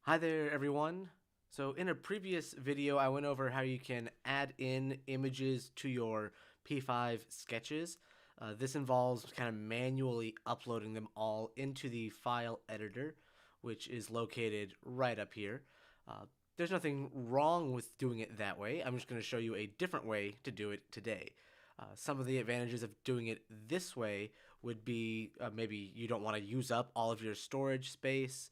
Hi there, everyone. So in a previous video, I went over how you can add in images to your P5 sketches. This involves kind of manually uploading them all into the file editor, which is located right up here. There's nothing wrong with doing it that way. I'm just going to show you a different way to do it today. Some of the advantages of doing it this way would be maybe you don't want to use up all of your storage space.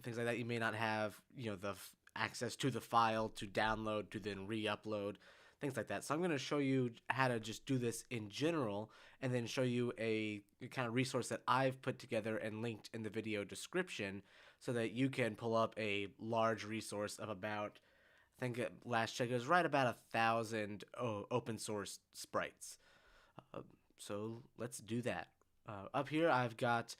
Things like that. You may not have, the access to the file to download to then re-upload, things like that. So I'm going to show you how to just do this in general, and then show you a kind of resource that I've put together and linked in the video description, so that you can pull up a large resource of about, I think at last check it was right about 1,000 open source sprites. Uh, so let's do that. Up here I've got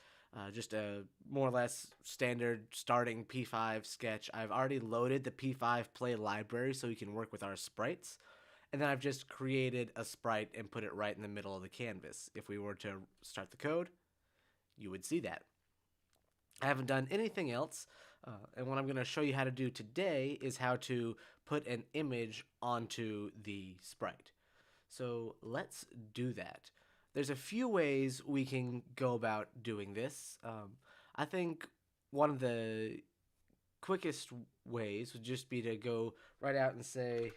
just a more or less standard starting P5 sketch. I've already loaded the P5 play library so we can work with our sprites. And then I've just created a sprite and put it right in the middle of the canvas. If we were to start the code, you would see that. I haven't done anything else. And what I'm going to show you how to do today is how to put an image onto the sprite. So let's do that. There's a few ways we can go about doing this. I think one of the quickest ways would just be to go right out and say,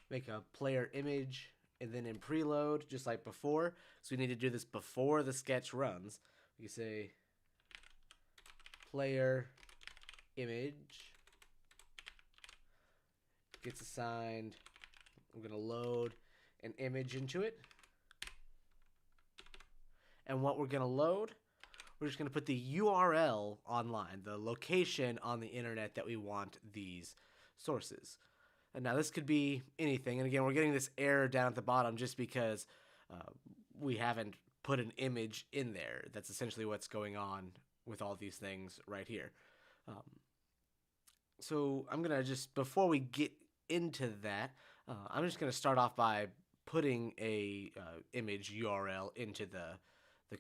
make a player image, and then in preload, just like before, so we need to do this before the sketch runs. We can say player image gets assigned. I'm going to load an image into it. And what we're going to load, we're just going to put the URL online, the location on the internet that we want these sources. And now this could be anything. And again, we're getting this error down at the bottom just because we haven't put an image in there. That's essentially what's going on with all these things right here. So I'm going to just, before we get into that, I'm just going to start off by putting a image URL into the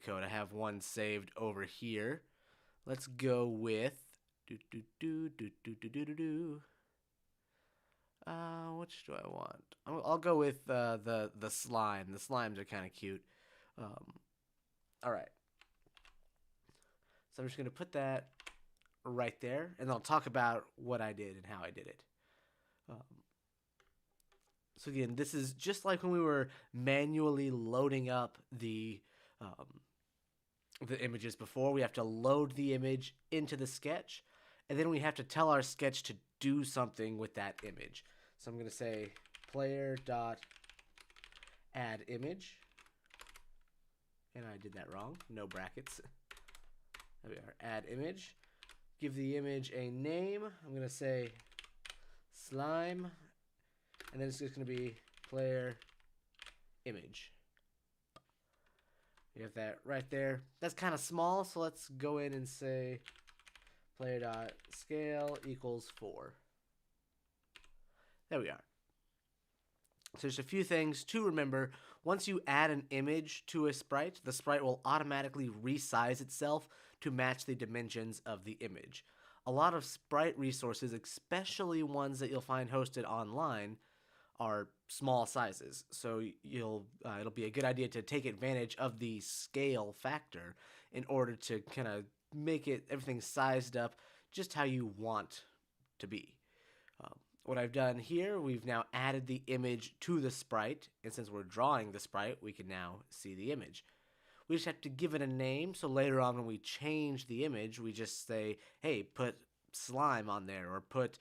code. I have one saved over here. Let's go with which do I want? I'll go with the slime. The slimes are kind of cute. All right. So I'm just going to put that right there, and I'll talk about what I did and how I did it. So again, this is just like when we were manually loading up the images before. We have to load the image into the sketch, and then we have to tell our sketch to do something with that image. So I'm going to say player.add image, and I did that wrong. No brackets. There we are. Add image. Give the image a name. I'm going to say slime, and then it's just going to be player image. You have that right there. That's kind of small, so let's go in and say player.scale equals 4. There we are. So there's a few things to remember. Once you add an image to a sprite, the sprite will automatically resize itself to match the dimensions of the image. A lot of sprite resources, especially ones that you'll find hosted online, are small sizes. So it'll be a good idea to take advantage of the scale factor in order to kind of make everything sized up just how you want to be. What I've done here, we've now added the image to the sprite, and since we're drawing the sprite, we can now see the image. We just have to give it a name, so later on when we change the image, we just say, hey, put slime on there, or put,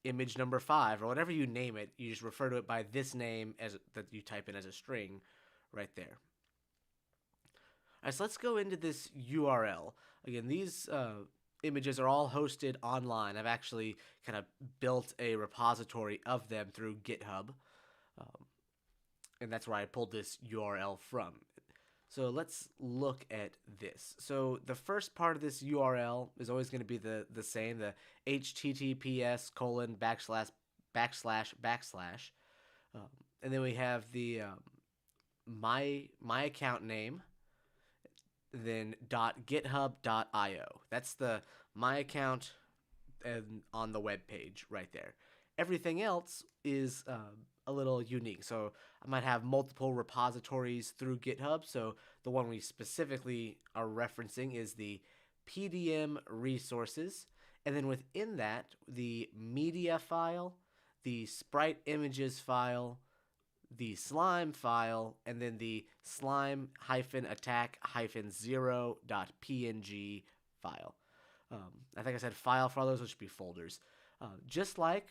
image number 5, or whatever you name it. You just refer to it by this name that you type in as a string right there. All right, so let's go into this URL. Again, these images are all hosted online. I've actually kind of built a repository of them through GitHub, and that's where I pulled this URL from. So let's look at this. So the first part of this URL is always going to be the same, the https://// and then we have the my account name. then .github.io. That's my account and on the web page right there. Everything else is a little unique. So I might have multiple repositories through GitHub. So the one we specifically are referencing is the PDM resources. And then within that, the media file, the Sprite Images file, the slime file, and then the slime-attack-0.png file. I think I said file for all those, which should be folders. Just like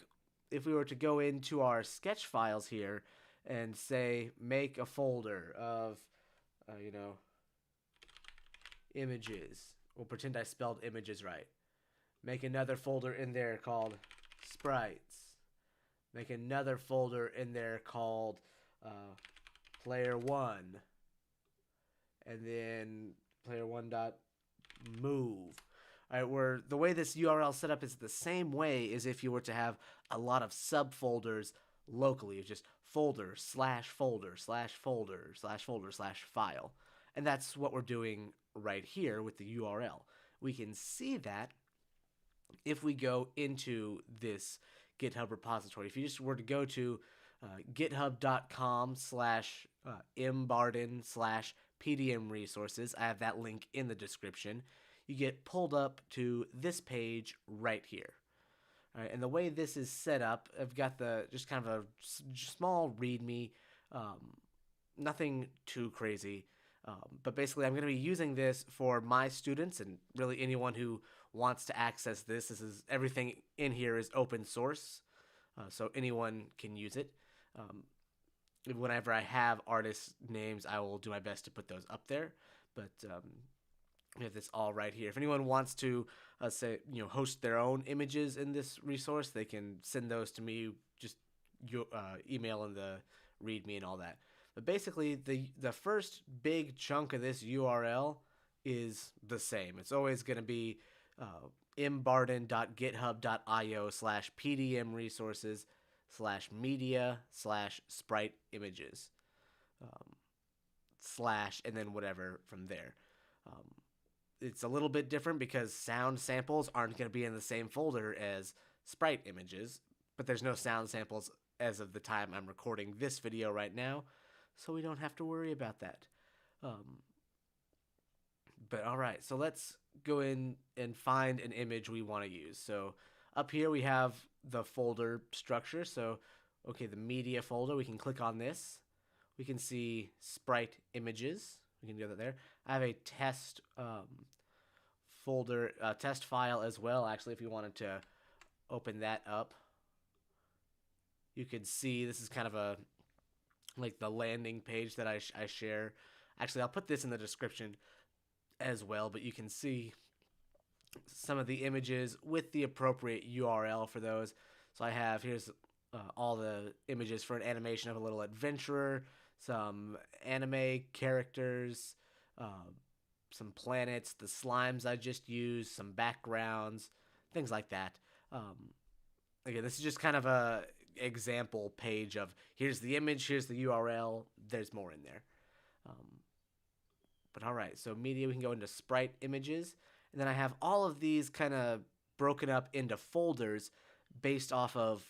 if we were to go into our sketch files here and say make a folder of, images. We'll pretend I spelled images right. Make another folder in there called sprites. Make another folder in there called player one. And then player1.move. All right, where the way this URL is set up is the same way as if you were to have a lot of subfolders locally. It's just folder/folder/folder/folder/file. And that's what we're doing right here with the URL. We can see that if we go into this GitHub repository. If you just were to go to github.com/mbarden/PDM resources, I have that link in the description. You get pulled up to this page right here. All right, and the way this is set up, I've got just kind of a small README, nothing too crazy, but basically I'm going to be using this for my students and really anyone who wants to access this. Everything in here is open source, so anyone can use it. Whenever I have artist names, I will do my best to put those up there, but we have this all right here. If anyone wants to host their own images in this resource, they can send those to me. Just email in the README and all that. But basically, the first big chunk of this URL is the same. It's always going to be mbarden.github.io/pdm resources/media/sprite images / and then whatever from there. It's a little bit different because sound samples aren't going to be in the same folder as sprite images, but there's no sound samples as of the time I'm recording this video right now, so we don't have to worry about that. But all right, so let's go in and find an image we want to use. So up here we have the folder structure. So, okay, the media folder, we can click on this. We can see Sprite Images. We can go there. I have a test folder, test file as well, actually, if you wanted to open that up. You could see this is kind of like the landing page that I share. Actually, I'll put this in the description as well, but you can see some of the images with the appropriate URL for those. So here's all the images for an animation of a little adventurer, some anime characters, some planets, the slimes I just used, some backgrounds, things like that. Again, this is just kind of a example page of here's the image, here's the URL, there's more in there. But all right, so media, we can go into Sprite Images, and then I have all of these kind of broken up into folders based off of,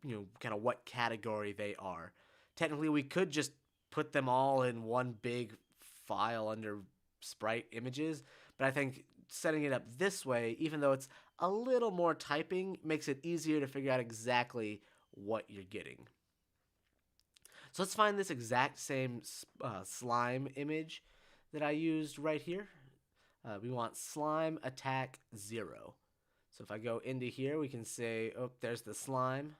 kind of what category they are. Technically, we could just put them all in one big file under Sprite Images, but I think setting it up this way, even though it's a little more typing, makes it easier to figure out exactly what you're getting. So let's find this exact same slime image that I used right here. We want slime attack 0. So if I go into here, we can say, oh, there's the slime.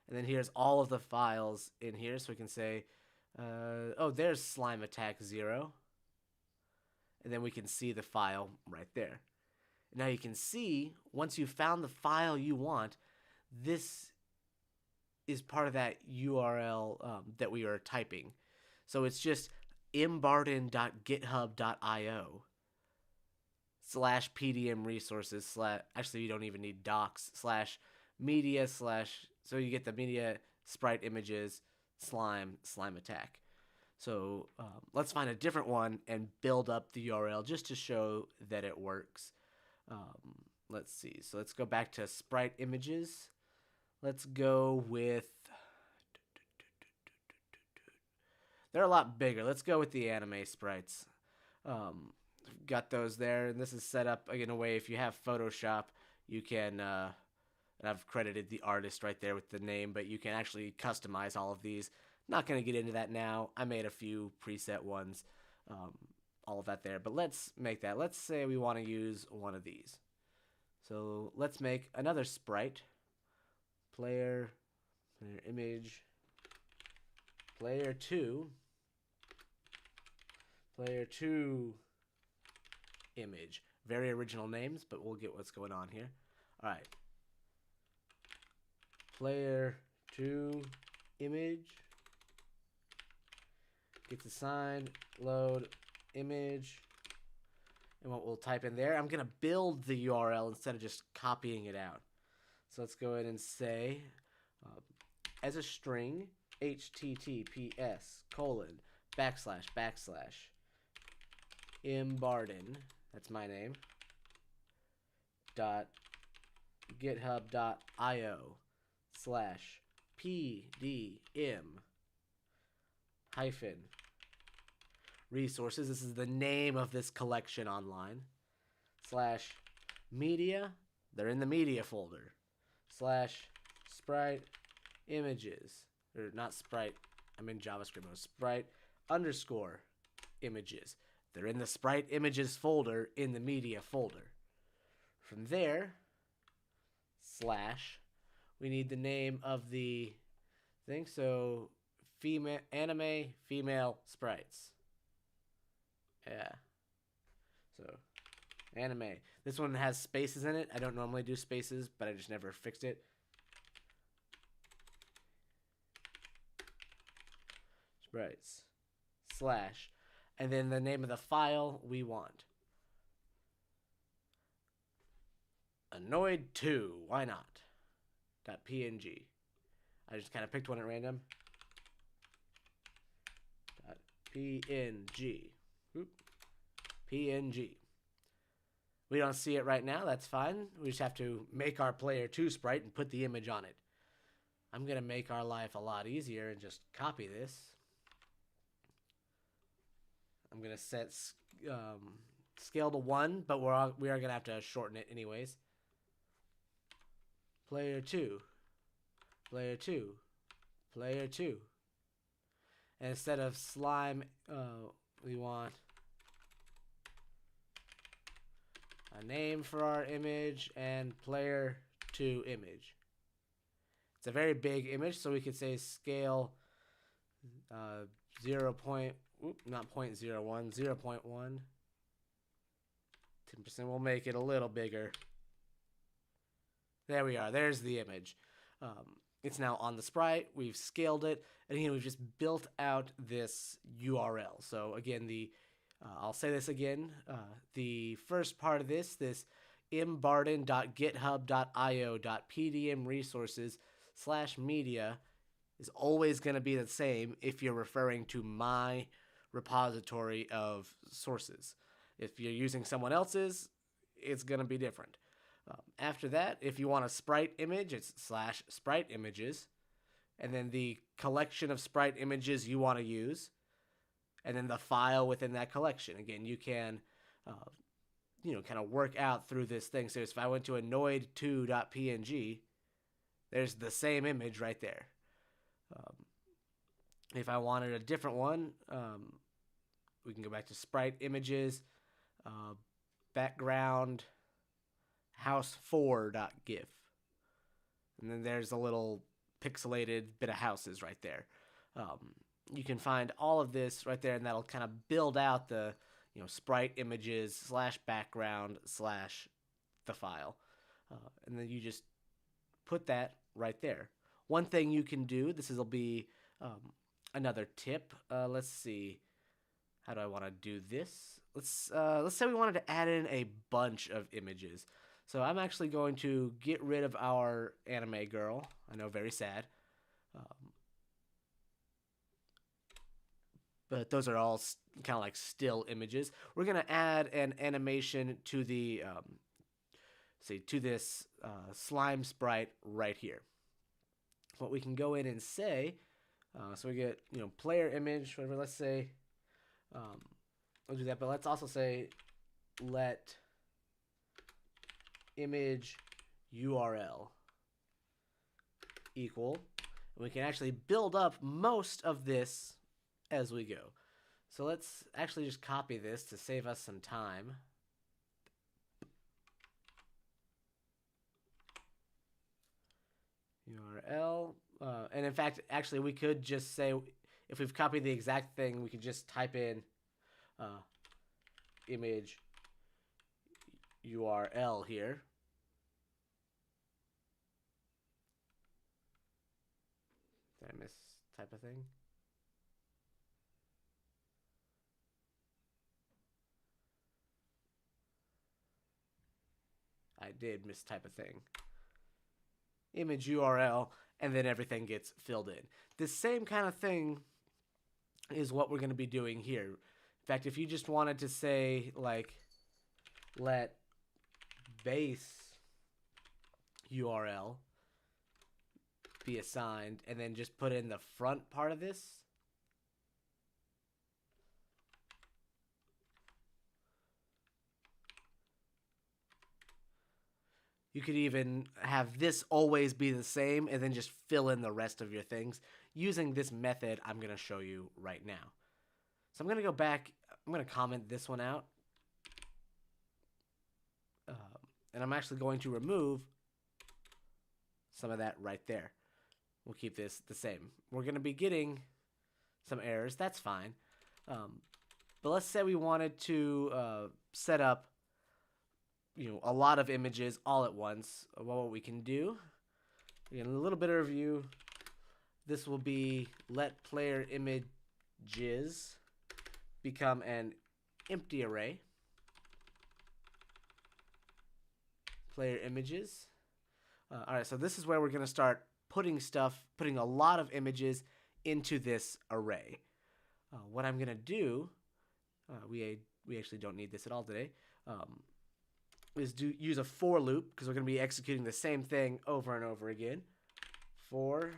And then here's all of the files in here. So we can say, oh, there's slime attack 0. And then we can see the file right there. Now you can see, once you've found the file you want, this is part of that URL that we are typing. So it's just mbarden.github.io /PDM resources / actually you don't even need docs / media / so you get the media, sprite images, slime attack. So let's find a different one and build up the URL just to show that it works. Let's see. So let's go back to Sprite Images. Let's go with... They're a lot bigger. Let's go with the anime sprites. Got those there, and this is set up in a way. If you have Photoshop, you can... and I've credited the artist right there with the name, but you can actually customize all of these. Not going to get into that now. I made a few preset ones, all of that there. But let's make that. Let's say we want to use one of these. So let's make another sprite. Player image, player 2 image. Very original names, but we'll get what's going on here. All right. Player 2 image gets assigned load image, and what we'll type in there, I'm gonna build the URL instead of just copying it out. So let's go ahead and say as a string https:// that's my name .github.io/PDM hyphen resources. This is the name of this collection online. /media. They're in the media folder. /Sprite Images. Or not Sprite. I'm in JavaScript mode. Sprite _ Images. They're in the Sprite Images folder in the media folder. From there, / we need the name of the thing. So anime female sprites. Yeah. So anime. This one has spaces in it. I don't normally do spaces, but I just never fixed it. Sprites / and then the name of the file we want. Annoyed2, why not? .png. I just kind of picked one at random. .png. Oop. PNG. We don't see it right now, that's fine. We just have to make our player 2 sprite and put the image on it. I'm going to make our life a lot easier and just copy this. I'm going to set scale to 1, but we are going to have to shorten it anyways. Player 2. Player 2. Player 2. And instead of slime, we want a name for our image and player 2 image. It's a very big image, so we could say scale 0. Not 0.01, 0.1. 10%. We'll make it a little bigger. There we are. There's the image. It's now on the sprite. We've scaled it, and again, we've just built out this URL. So again, I'll say this again. The first part of this imbarden.github.io.pdm resources/media is always going to be the same if you're referring to my repository of sources. If you're using someone else's, it's going to be different. After that, if you want a sprite image, it's /Sprite Images, and then the collection of sprite images you want to use, and then the file within that collection. Again, you can, kind of work out through this thing. So if I went to annoyed2.png, there's the same image right there. If I wanted a different one, we can go back to Sprite Images, background house4.gif. And then there's a little pixelated bit of houses right there. You can find all of this right there, and that'll kind of build out the Sprite Images /background/ the file. And then you just put that right there. One thing you can do, this will be another tip. Let's see. How do I want to do this? Let's say we wanted to add in a bunch of images. So I'm actually going to get rid of our anime girl. I know, very sad. but those are all kind of like still images. We're going to add an animation to the, to this slime sprite right here. What we can go in and say, so we get, player image, whatever, let's say, we'll do that, but let's also say let image URL equal, and we can actually build up most of this as we go. So let's actually just copy this to save us some time. URL, and in fact, actually, we could just say, if we've copied the exact thing, we could just type in image URL here. Did I miss type of thing? I did miss type of thing. Image URL, and then everything gets filled in. The same kind of thing is what we're going to be doing here. In fact, if you just wanted to say, like, let base URL be assigned, and then just put in the front part of this. You could even have this always be the same and then just fill in the rest of your things using this method I'm going to show you right now. So I'm going to go back. I'm going to comment this one out. And I'm actually going to remove some of that right there. We'll keep this the same. We're going to be getting some errors. That's fine. But let's say we wanted to set up a lot of images all at once. Well, what we can do, again, a little bit of review. This will be let player images become an empty array. Player images. All right, so this is where we're going to start putting a lot of images into this array. What I'm going to do, we actually don't need this at all today, is use a for loop, because we're going to be executing the same thing over and over again. For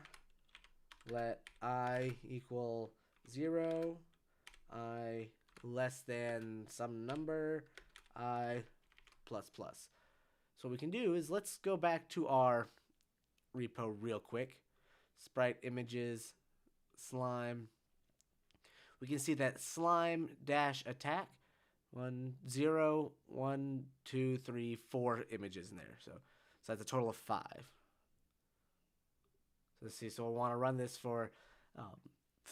let I equal 0, I less than some number, I plus plus. So what we can do is let's go back to our repo real quick. Sprite Images, slime. We can see that slime dash attack. 1, 0, 1, 2, 3, 4 images in there. So that's a total of 5. So let's see. So we'll want to run this for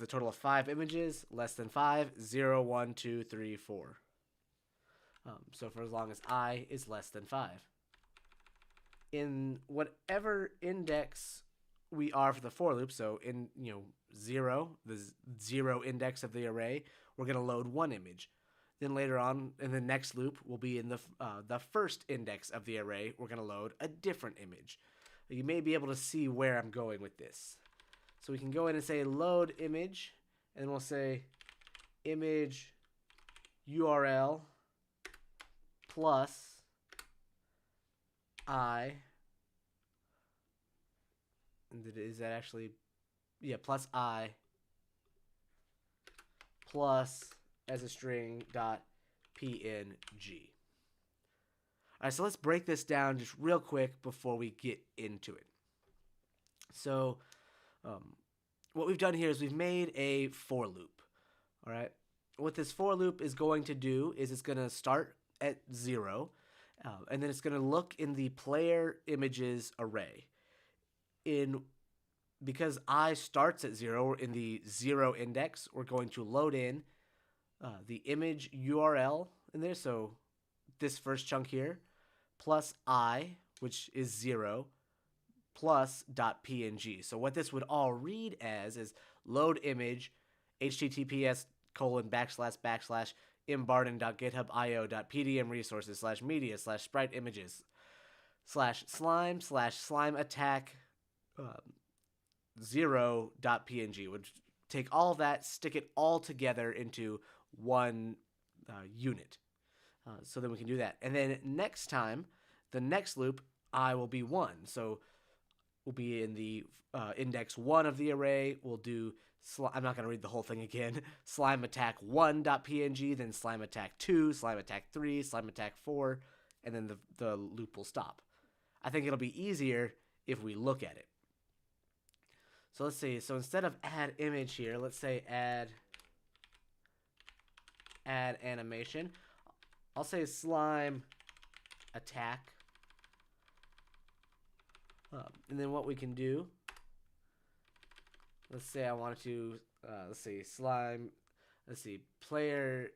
the total of 5 images, less than 5, 0, 1, 2, 3, 4. So for as long as I is less than 5. In whatever index we are for the for loop, so in 0, the 0 index of the array, we're going to load 1 image. Then later on in the next loop, we'll be in the first index of the array. We're going to load a different image. You may be able to see where I'm going with this. So we can go in and say load image, and then we'll say image URL plus I. And is that actually, yeah, plus I plus as a string dot png. All right, so let's break this down just real quick before we get into it. So what we've done here is we've made a for loop. All right, what this for loop is going to do is it's going to start at 0, and then it's going to look in the player images array. Because I starts at 0 in the 0 index, we're going to load in the image URL in there. So this first chunk here, plus I, which is 0, plus .png. So what this would all read as is load image, https://imbarden.github.io.pdm resources/media/sprite images /slime/slime attack 0.png, which take all of that, stick it all together into one unit. So then we can do that. And then next time, the next loop, I will be 1. So we'll be in the index 1 of the array. We'll do, I'm not going to read the whole thing again, slime attack 1.png, then slime attack 2, slime attack 3, slime attack 4, and then the loop will stop. I think it'll be easier if we look at it. So let's see. So instead of add image here, let's say add animation. I'll say slime attack. And then what we can do, let's say I wanted to, let's see, slime, let's see, player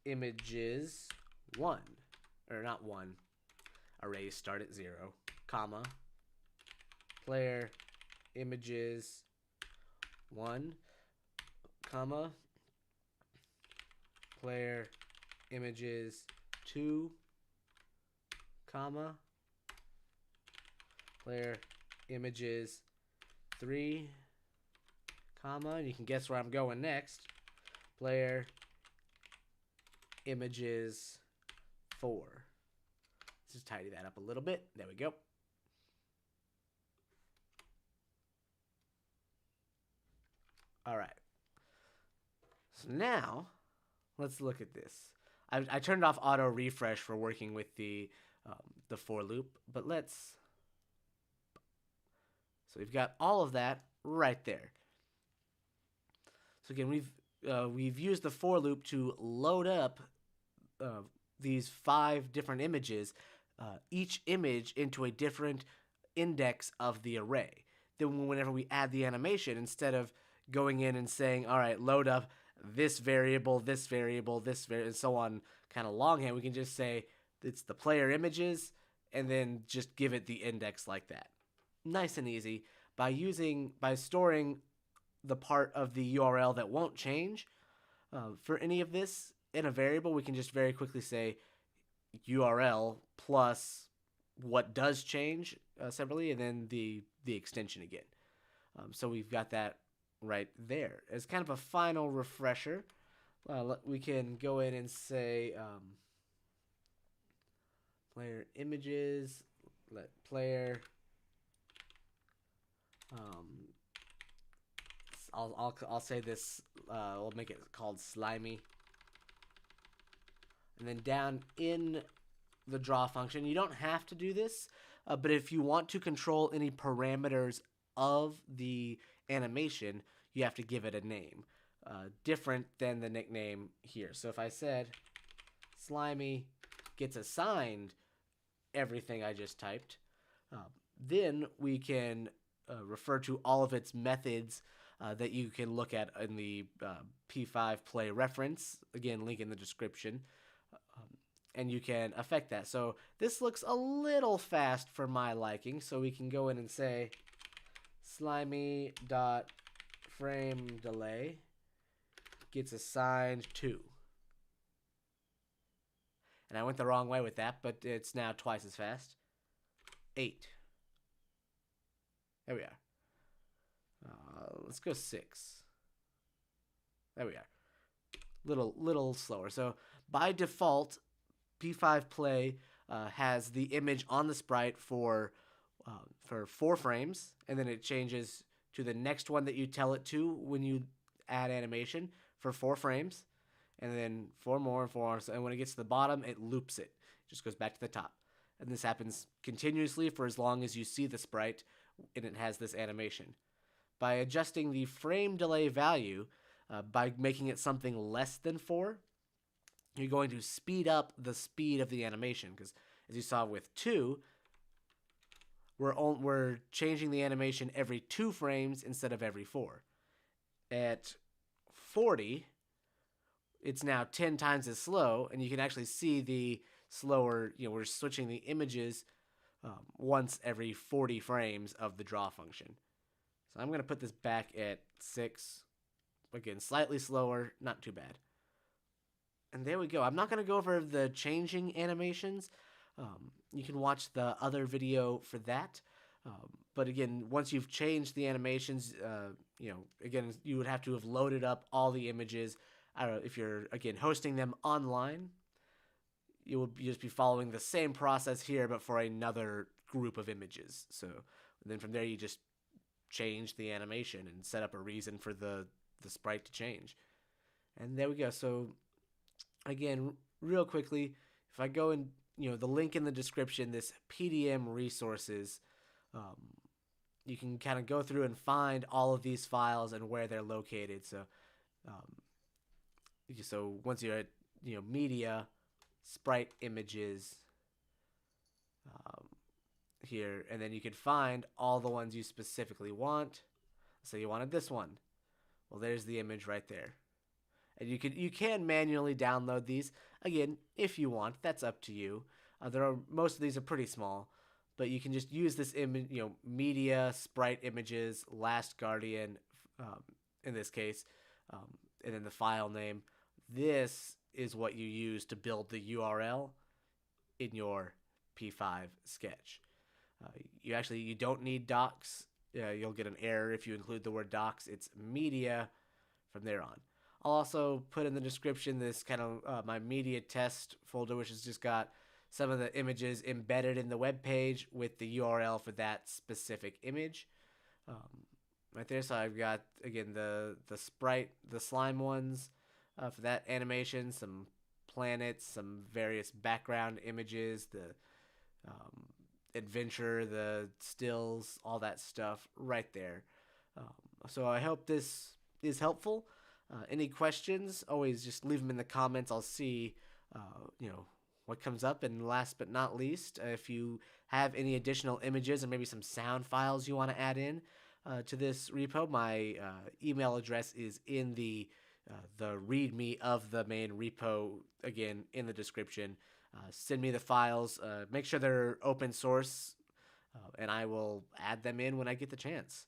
images 1, or not 1, array start at 0, comma, player images 1, comma, player images 2, comma, player images 3, comma, and you can guess where I'm going next, player images 4. Let's just tidy that up a little bit. There we go. All right. So now, let's look at this. I turned off auto refresh for working with the for loop, but let's. So we've got all of that right there. So again, we've used the for loop to load up these 5 different images, each image into a different index of the array. Then whenever we add the animation, instead of going in and saying, all right, load up this variable, this variable, this variable, and so on, kind of longhand, we can just say it's the player images and then just give it the index like that. Nice and easy. By storing the part of the URL that won't change for any of this in a variable, we can just very quickly say URL plus what does change separately, and then the extension again. So we've got that right there. As kind of a final refresher, we can go in and say player images, let player, I'll say this, we'll make it called slimy. And then down in the draw function, you don't have to do this, but if you want to control any parameters of the animation, you have to give it a name, different than the nickname here. So if I said slimy gets assigned everything I just typed, then we can refer to all of its methods that you can look at in the P5 play reference. Again, link in the description. And you can affect that. So this looks a little fast for my liking, so we can go in and say slimy.frame delay gets assigned to. And I went the wrong way with that, but it's now twice as fast. 8. There we are. Let's go 6. There we are. Little slower. So by default, P5 Play has the image on the sprite for 4 frames, and then it changes to the next one that you tell it to when you add animation for 4 frames, and then 4 more and 4 more. And when it gets to the bottom, it loops it. It just goes back to the top. And this happens continuously for as long as you see the sprite and it has this animation. By adjusting the frame delay value, by making it something less than 4, you're going to speed up the speed of the animation, because as you saw with 2, we're changing the animation every 2 frames instead of every 4. At 40, it's now 10 times as slow, and you can actually see the slower, we're switching the images once every 40 frames of the draw function. So I'm going to put this back at 6. Again, slightly slower, not too bad. And there we go. I'm not going to go over the changing animations. You can watch the other video for that. But again, once you've changed the animations, again, you would have to have loaded up all the images. I don't know if you're again hosting them online, you will just be following the same process here, but for another group of images. So then from there, you just change the animation and set up a reason for the sprite to change. And there we go. So again, real quickly, if I go in, the link in the description, this PDM resources, um, you can kind of go through and find all of these files and where they're located. Um, so once you're at media, Sprite Images, um, here, and then you can find all the ones you specifically want. So you wanted this one. Well, there's the image right there. And you can manually download these again if you want. That's up to you. Most of these are pretty small, but you can just use this image, media, Sprite Images, Last Guardian, in this case, and then the file name. This is what you use to build the URL in your P5 sketch. You don't need docs. You'll get an error if you include the word docs. It's media from there on. I'll also put in the description this kind of my media test folder, which has just got some of the images embedded in the web page with the URL for that specific image. Right there, so I've got again the sprite, the slime ones for that animation, some planets, some various background images, the adventure, the stills, all that stuff right there. So I hope this is helpful. Any questions, always just leave them in the comments. I'll see, what comes up. And last but not least, if you have any additional images and maybe some sound files you want to add in to this repo, my email address is in the README of the main repo, again, in the description. Send me the files. Make sure they're open source, and I will add them in when I get the chance.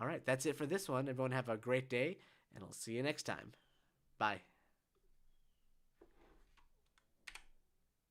All right, that's it for this one. Everyone have a great day, and I'll see you next time. Bye.